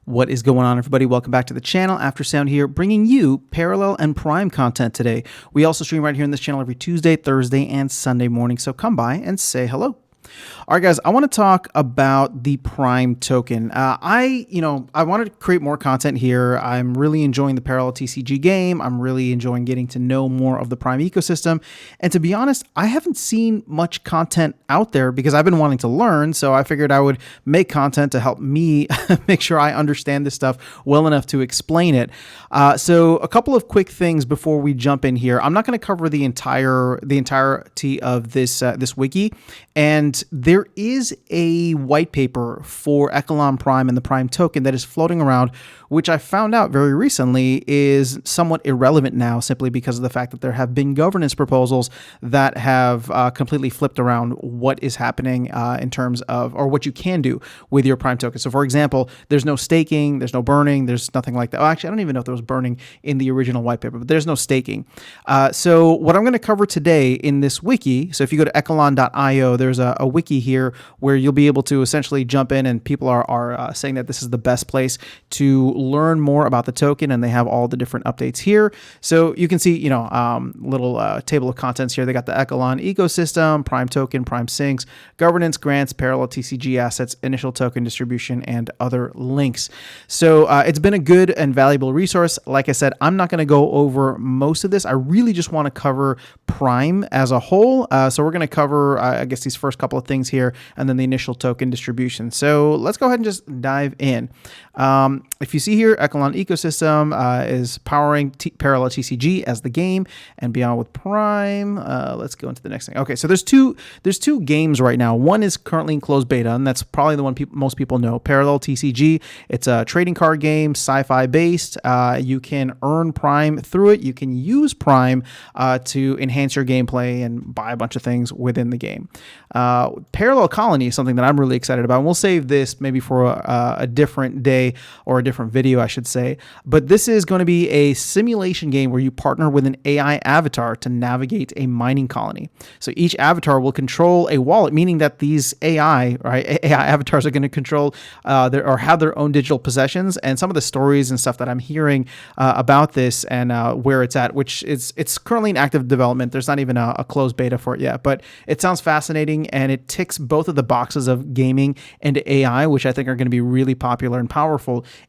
What is going on, everybody? Welcome back to the channel. After Sound here, bringing you Parallel and Prime content today. We also stream right here in this channel every Tuesday, Thursday, and Sunday morning, so come by and say hello. All right, guys, I want to talk about the Prime token. I wanted to create more content here. I'm really enjoying the Parallel TCG game. I'm really enjoying getting to know more of the Prime ecosystem. And to be honest, I haven't seen much content out there because I've been wanting to learn. So I figured I would make content to help me make sure I understand this stuff well enough to explain it. So a couple of quick things before we jump in here. I'm not going to cover the entirety of this wiki, and there is a white paper for Echelon Prime and the Prime token that is floating around, which I found out very recently is somewhat irrelevant now simply because of the fact that there have been governance proposals that have completely flipped around what is happening in terms of, or what you can do with your Prime token. So for example, there's no staking, there's no burning, there's nothing like that. Oh, actually, I don't even know if there was burning in the original white paper, but there's no staking. So what I'm going to cover today in this wiki, so if you go to echelon.io, there's a wiki here where you'll be able to essentially jump in, and people are saying that this is the best place to learn more about the token, and they have all the different updates here. So you can see, little table of contents here. They got the Echelon ecosystem, Prime token, Prime sinks, governance, grants, parallel TCG assets, initial token distribution, and other links. So it's been a good and valuable resource. Like I said, I'm not going to go over most of this. I really just want to cover Prime as a whole. So we're going to cover, I guess, these first couple of things here, and then the initial token distribution. So let's go ahead and just dive in. If you see here, Echelon ecosystem is powering Parallel TCG as the game, and beyond with Prime. Let's go into the next thing. Okay, so there's two games right now. One is currently in closed beta, and that's probably the one most people know. Parallel TCG. It's a trading card game, sci-fi based. You can earn Prime through it. You can use Prime to enhance your gameplay and buy a bunch of things within the game. Parallel Colony is something that I'm really excited about, and we'll save this maybe for a different day, or a different video, I should say. But this is going to be a simulation game where you partner with an AI avatar to navigate a mining colony. So each avatar will control a wallet, meaning that these AI avatars are going to control or have their own digital possessions. And some of the stories and stuff that I'm hearing about this and where it's at, which it's currently in active development. There's not even a closed beta for it yet, but it sounds fascinating, and it ticks both of the boxes of gaming and AI, which I think are going to be really popular and powerful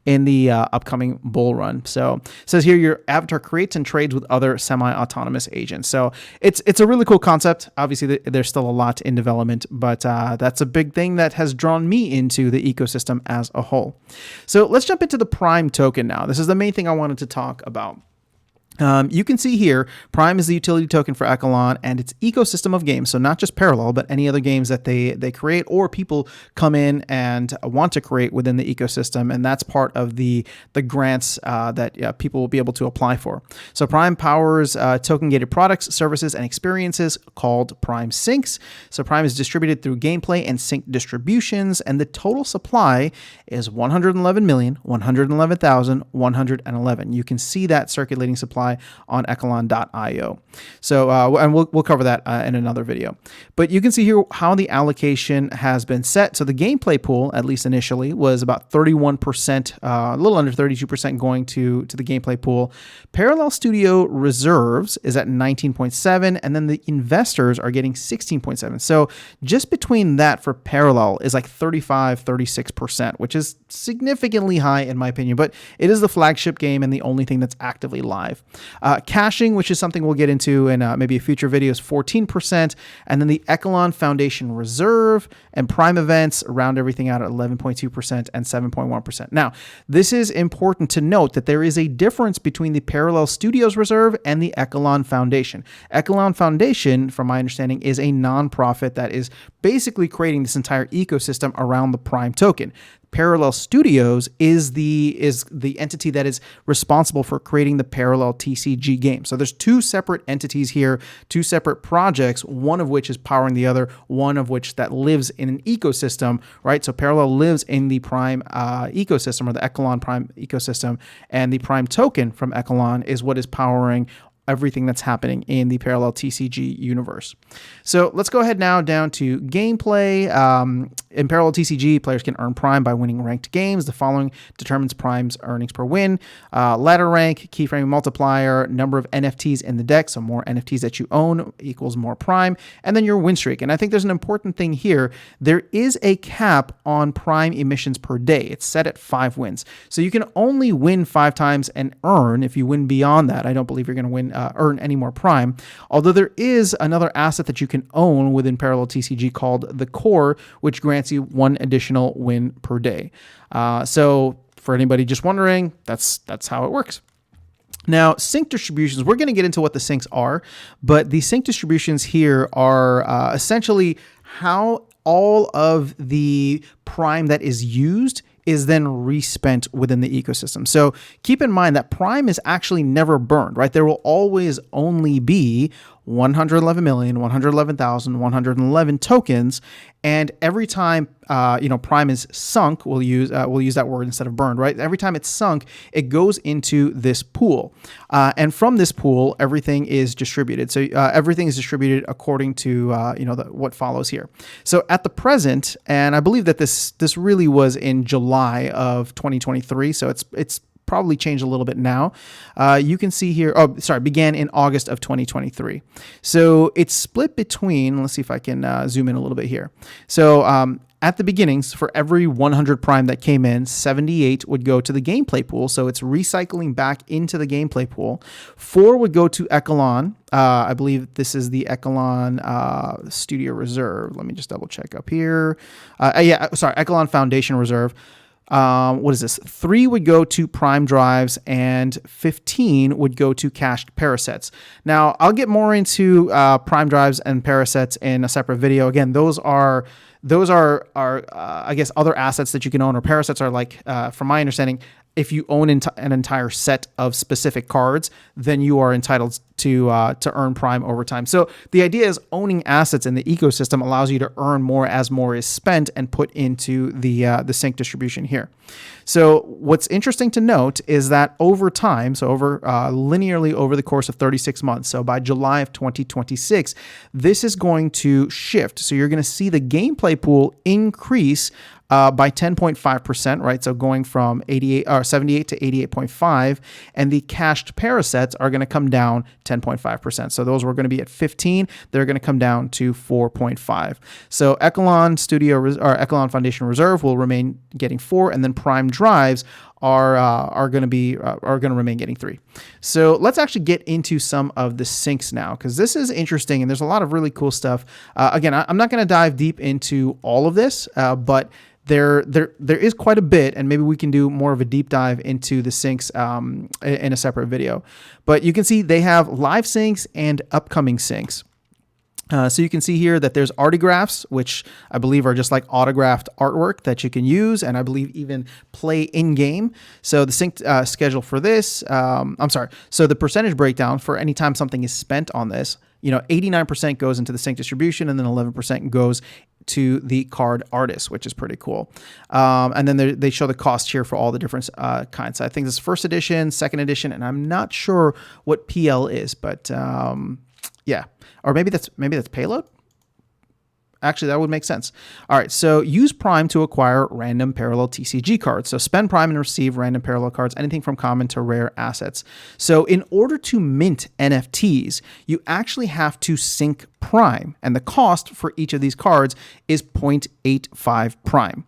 in the upcoming bull run. So it says here your avatar creates and trades with other semi-autonomous agents. So it's a really cool concept. Obviously, there's still a lot in development, but that's a big thing that has drawn me into the ecosystem as a whole. So let's jump into the Prime token now. This is the main thing I wanted to talk about. You can see here, Prime is the utility token for Echelon and its ecosystem of games. So not just Parallel, but any other games that they create or people come in and want to create within the ecosystem. And that's part of the grants that people will be able to apply for. So Prime powers token-gated products, services, and experiences called Prime Syncs. So Prime is distributed through gameplay and sync distributions, and the total supply is 111,111,111. You can see that circulating supply on echelon.io. So, and we'll cover that in another video. But you can see here how the allocation has been set. So the gameplay pool, at least initially, was about 31%, a little under 32% going to the gameplay pool. Parallel Studio reserves is at 19.7, and then the investors are getting 16.7. So just between that for Parallel is like 36%, which is significantly high in my opinion, but it is the flagship game and the only thing that's actively live. Caching, which is something we'll get into in maybe a future video, is 14%. And then the Echelon Foundation Reserve and Prime Events round everything out at 11.2% and 7.1%. Now, this is important to note that there is a difference between the Parallel Studios Reserve and the Echelon Foundation. Echelon Foundation, from my understanding, is a nonprofit that is basically creating this entire ecosystem around the Prime token. Parallel Studios is the entity that is responsible for creating the Parallel TCG game. So there's two separate entities here, two separate projects, one of which is powering the other, one of which that lives in an ecosystem, right? So Parallel lives in the Prime ecosystem, or the Echelon Prime ecosystem, and the Prime token from Echelon is what is powering everything that's happening in the parallel TCG universe. So let's go ahead now down to gameplay. In parallel TCG, players can earn Prime by winning ranked games. The following determines Prime's earnings per win. Ladder rank, keyframe multiplier, number of NFTs in the deck. So more NFTs that you own equals more Prime. And then your win streak. And I think there's an important thing here. There is a cap on Prime emissions per day. It's set at 5 wins. So you can only win 5 times and earn. If you win beyond that, I don't believe you're going to earn any more Prime. Although there is another asset that you can own within parallel TCG called the Core, which grants you 1 additional win per day. So for anybody just wondering, that's how it works. Now, sync distributions, we're going to get into what the syncs are, but the sync distributions here are essentially how all of the Prime that is used is then respent within the ecosystem. So keep in mind that Prime is actually never burned, right? There will always only be 111,111,111 tokens, and every time Prime is sunk, we'll use that word instead of burned, right? Every time it's sunk, it goes into this pool, and from this pool, everything is distributed. So everything is distributed according to what follows here. So at the present, and I believe that this really was in July of 2023, so it's probably changed a little bit now. You can see here, began in August of 2023. So it's split between, let's see if I can zoom in a little bit here. So at the beginnings, for every 100 Prime that came in, 78 would go to the gameplay pool. So it's recycling back into the gameplay pool. 4 would go to Echelon. I believe this is the Echelon Studio Reserve. Let me just double check up here. Echelon Foundation Reserve. What is this? 3 would go to Prime drives and 15 would go to cached parasets. Now, I'll get more into Prime drives and parasets in a separate video. Again, those are I guess other assets that you can own, or parasets are like, from my understanding, if you own an entire set of specific cards, then you are entitled to earn Prime over time. So the idea is owning assets in the ecosystem allows you to earn more as more is spent and put into the sync distribution here. So what's interesting to note is that over time, so linearly over the course of 36 months, so by July of 2026, this is going to shift. So you're going to see the gameplay pool increase by 10.5%, right? So going from 78 to 88.5, and the cached parasets are going to come down 10.5%. So those were going to be at 15. They're going to come down to 4.5. So Echelon Echelon Foundation Reserve will remain getting 4, and then Prime drives are going to remain getting 3. So let's actually get into some of the syncs now, because this is interesting and there's a lot of really cool stuff. Again, I'm not going to dive deep into all of this, but there is quite a bit, and maybe we can do more of a deep dive into the syncs in a separate video. But you can see they have live syncs and upcoming syncs. So you can see here that there's artigraphs, which I believe are just like autographed artwork that you can use, and I believe even play in-game. So the sync schedule for this, so the percentage breakdown for any time something is spent on this, 89% goes into the sync distribution, and then 11% goes to the card artist, which is pretty cool. And then they show the cost here for all the different kinds. So I think this is first edition, second edition, and I'm not sure what PL is, but yeah. Or maybe that's payload. Actually, that would make sense. All right, so use Prime to acquire random parallel TCG cards. So spend Prime and receive random parallel cards, anything from common to rare assets. So in order to mint NFTs, you actually have to sync Prime, and the cost for each of these cards is 0.85 Prime.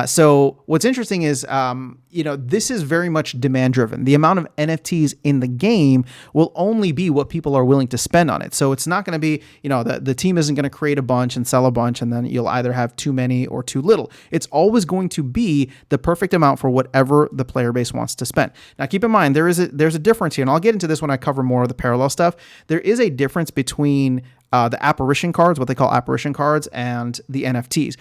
So what's interesting is, this is very much demand driven. The amount of NFTs in the game will only be what people are willing to spend on it. So it's not going to be, the team isn't going to create a bunch and sell a bunch, and then you'll either have too many or too little. It's always going to be the perfect amount for whatever the player base wants to spend. Now, keep in mind, there's a difference here, and I'll get into this when I cover more of the parallel stuff. There is a difference between the apparition cards, what they call apparition cards, and the NFTs.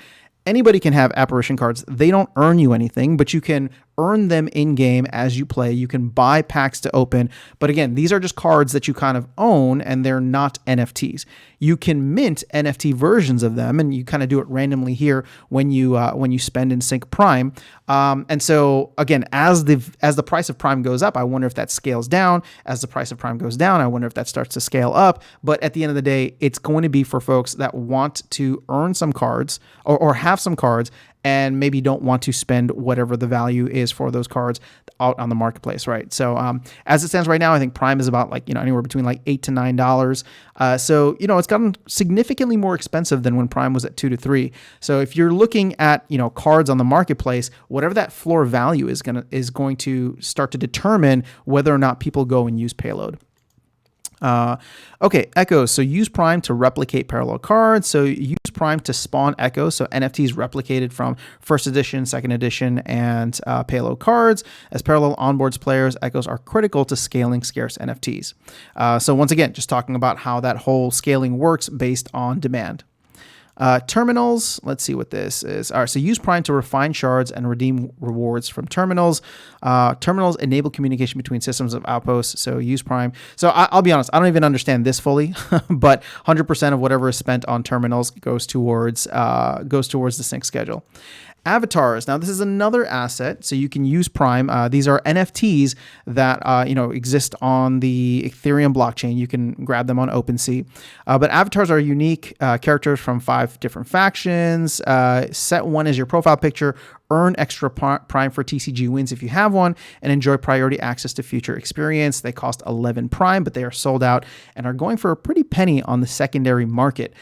Anybody can have apparition cards. They don't earn you anything, but you can earn them in game as you play. You can buy packs to open, but again, these are just cards that you kind of own, and they're not NFTs. You can mint NFT versions of them, and you kind of do it randomly here when you spend in Sync Prime. And so again, as the price of Prime goes up, I wonder if that scales down. As the price of Prime goes down, I wonder if that starts to scale up. But at the end of the day, it's going to be for folks that want to earn some cards or have some cards, and maybe don't want to spend whatever the value is for those cards out on the marketplace, right? So as it stands right now, I think Prime is about anywhere between $8 to $9. So it's gotten significantly more expensive than when Prime was at $2 to $3. So if you're looking at cards on the marketplace, whatever that floor value is going to start to determine whether or not people go and use Payload. Okay, Echoes. So use Prime to replicate parallel cards. So use Prime to spawn Echoes. So NFTs replicated from first edition, second edition, and Payload cards. As Parallel onboards players, Echoes are critical to scaling scarce NFTs. So once again, just talking about how that whole scaling works based on demand. Terminals, let's see what this is. All right, so use Prime to refine shards and redeem rewards from terminals. Terminals enable communication between systems of outposts, so use Prime. So I'll be honest, I don't even understand this fully, but 100% of whatever is spent on terminals goes towards the sync schedule. Avatars. Now, this is another asset, so you can use Prime. These are NFTs that exist on the Ethereum blockchain. You can grab them on OpenSea. But avatars are unique characters from 5 different factions. Set one as your profile picture. Earn extra Prime for TCG wins if you have one, and enjoy priority access to future experience. They cost 11 Prime, but they are sold out and are going for a pretty penny on the secondary market.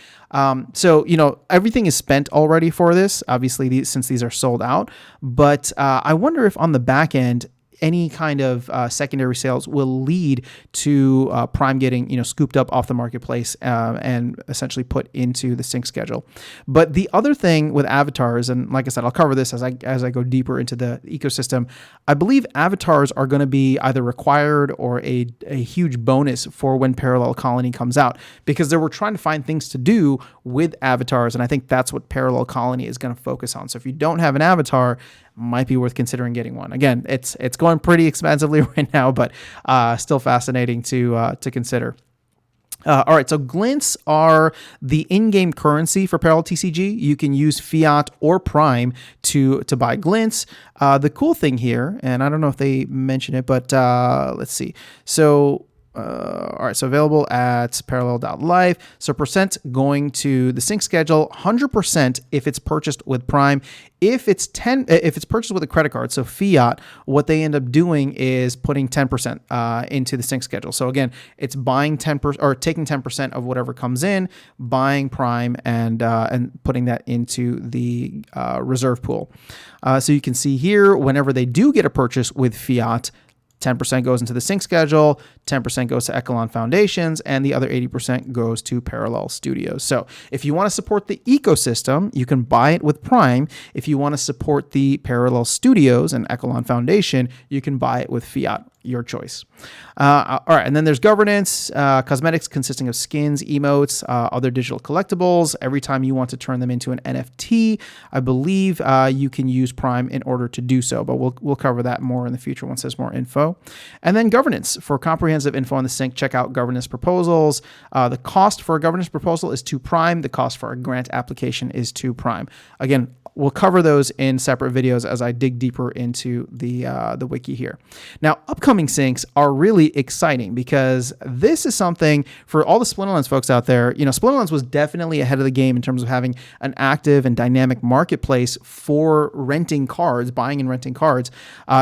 So everything is spent already for this, obviously, since these are sold out. But I wonder if on the back end, any kind of secondary sales will lead to Prime getting scooped up off the marketplace and essentially put into the sync schedule. But the other thing with avatars, and like I said, I'll cover this as I go deeper into the ecosystem. I believe avatars are going to be either required or a huge bonus for when Parallel Colony comes out, because they were trying to find things to do with avatars, and I think that's what Parallel Colony is going to focus on. So if you don't have an avatar, might be worth considering getting one. Again, it's going pretty expensively right now, but still fascinating to consider. All right, so glints are the in-game currency for Parallel TCG. You can use fiat or Prime to buy glints. The cool thing here, and I don't know if they mention it, but let's see. So all right, so available at parallel.life. So percent going to the sync schedule, 100% if it's purchased with Prime. If it's purchased with a credit card, so fiat, what they end up doing is putting 10% into the sync schedule. So again, it's buying 10% or taking 10% of whatever comes in, buying Prime, and putting that into the reserve pool. So you can see here, whenever they do get a purchase with fiat, 10% goes into the sync schedule, 10% goes to Echelon Foundations, and the other 80% goes to Parallel Studios. So if you want to support the ecosystem, you can buy it with Prime. If you want to support the Parallel Studios and Echelon Foundation, you can buy it with fiat. Your choice. All right, and then there's governance, cosmetics consisting of skins, emotes, other digital collectibles. Every time you want to turn them into an NFT, I believe you can use Prime in order to do so, but we'll cover that more in the future once there's more info. And then governance. For comprehensive info on the sync, check out governance proposals. The cost for a governance proposal is 2 Prime. The cost for a grant application is 2 Prime. Again, we'll cover those in separate videos as I dig deeper into the wiki here. Now, upcoming syncs are really exciting because this is something for all the Splinterlands folks out there. Splinterlands was definitely ahead of the game in terms of having an active and dynamic marketplace for renting cards, buying and renting cards.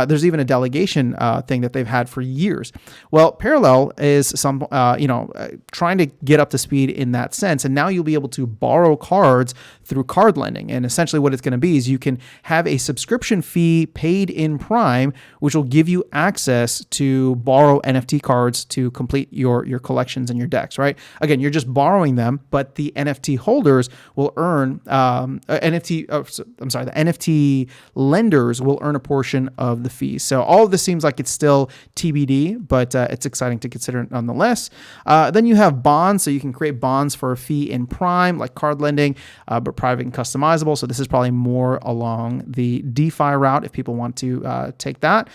There's even a delegation thing that they've had for years. Well, Parallel is trying to get up to speed in that sense, and now you'll be able to borrow cards through card lending. And essentially what it's going to be is you can have a subscription fee paid in Prime, which will give you access to borrow NFT cards to complete your collections and your decks, right? Again, you're just borrowing them, but the NFT holders will earn the NFT lenders will earn a portion of the fees. So all of this seems like it's still TBD, but it's exciting to consider nonetheless. Then you have bonds, so you can create bonds for a fee in Prime, like card lending, but private and customizable. So this is probably more along the DeFi route if people want to take that.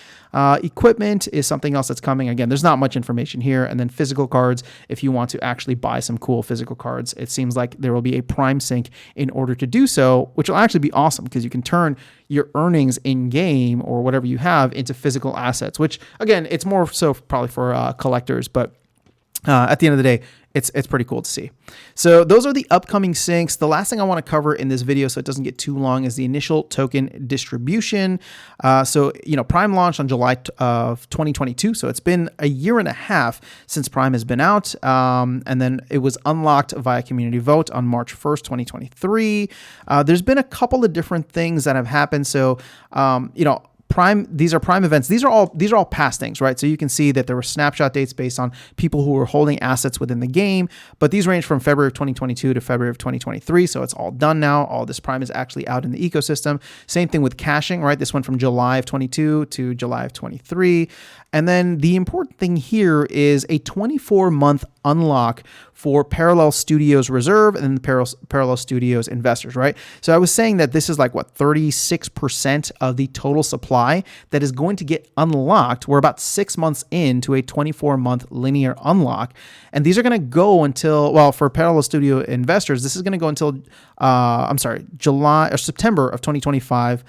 Equipment is something else that's coming. Again, there's not much information here. And then physical cards, if you want to actually buy some cool physical cards, it seems like there will be a Prime sync in order to do so, which will actually be awesome because you can turn your earnings in game or whatever you have into physical assets, which again, it's more so probably for collectors, but at the end of the day, it's pretty cool to see. So those are the upcoming syncs. The last thing I want to cover in this video, so it doesn't get too long, is the initial token distribution. So, Prime launched on July of 2022. So it's been a year and a half since Prime has been out. And then it was unlocked via community vote on March 1st, 2023. There's been a couple of different things that have happened. So, Prime, these are Prime events. These are all past things, right? So you can see that there were snapshot dates based on people who were holding assets within the game, but these range from February of 2022 to February of 2023. So it's all done now. All this Prime is actually out in the ecosystem. Same thing with caching, right? This went from July of 22 to July of 23. And then the important thing here is a 24-month unlock for Parallel Studios Reserve and then the Parallel Studios investors, right? So I was saying that this is like, 36% of the total supply that is going to get unlocked. We're about 6 months into a 24-month linear unlock. And these are going to go until, well, for Parallel Studio investors, this is going to go until, July or September of 2025.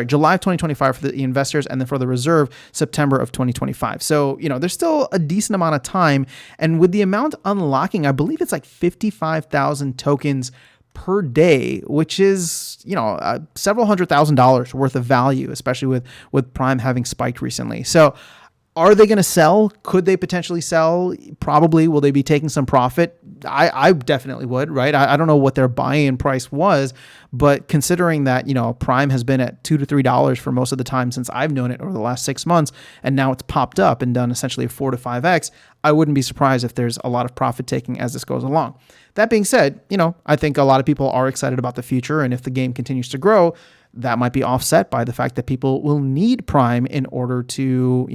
July of 2025 for the investors, and then for the reserve, September of 2025. So, there's still a decent amount of time. And with the amount unlocking, I believe it's like 55,000 tokens per day, which is, several $100,000 worth of value, especially with Prime having spiked recently. So, are they going to sell? Could they potentially sell? Probably. Will they be taking some profit? I definitely would, right? I don't know what their buy-in price was, but considering that, Prime has been at $2 to $3 for most of the time since I've known it over the last 6 months, and now it's popped up and done essentially a 4 to 5x, I wouldn't be surprised if there's a lot of profit taking as this goes along. That being said, I think a lot of people are excited about the future, and if the game continues to grow, that might be offset by the fact that people will need Prime in order to,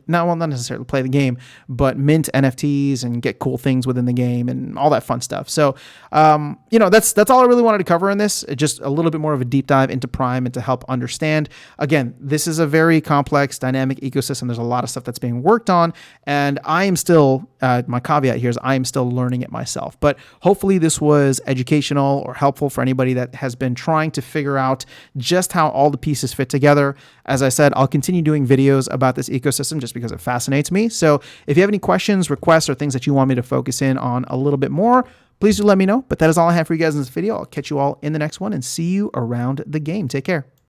not necessarily play the game, but mint NFTs and get cool things within the game and all that fun stuff. So, that's all I really wanted to cover in this. Just a little bit more of a deep dive into Prime and to help understand. Again, this is a very complex, dynamic ecosystem. There's a lot of stuff that's being worked on, and I am still, my caveat here is I am still learning it myself. But hopefully this was educational or helpful for anybody that has been trying to figure out just how all the pieces fit together. As I said, I'll continue doing videos about this ecosystem just because it fascinates me. So if you have any questions, requests, or things that you want me to focus in on a little bit more, please do let me know. But that is all I have for you guys in this video. I'll catch you all in the next one and see you around the game. Take care.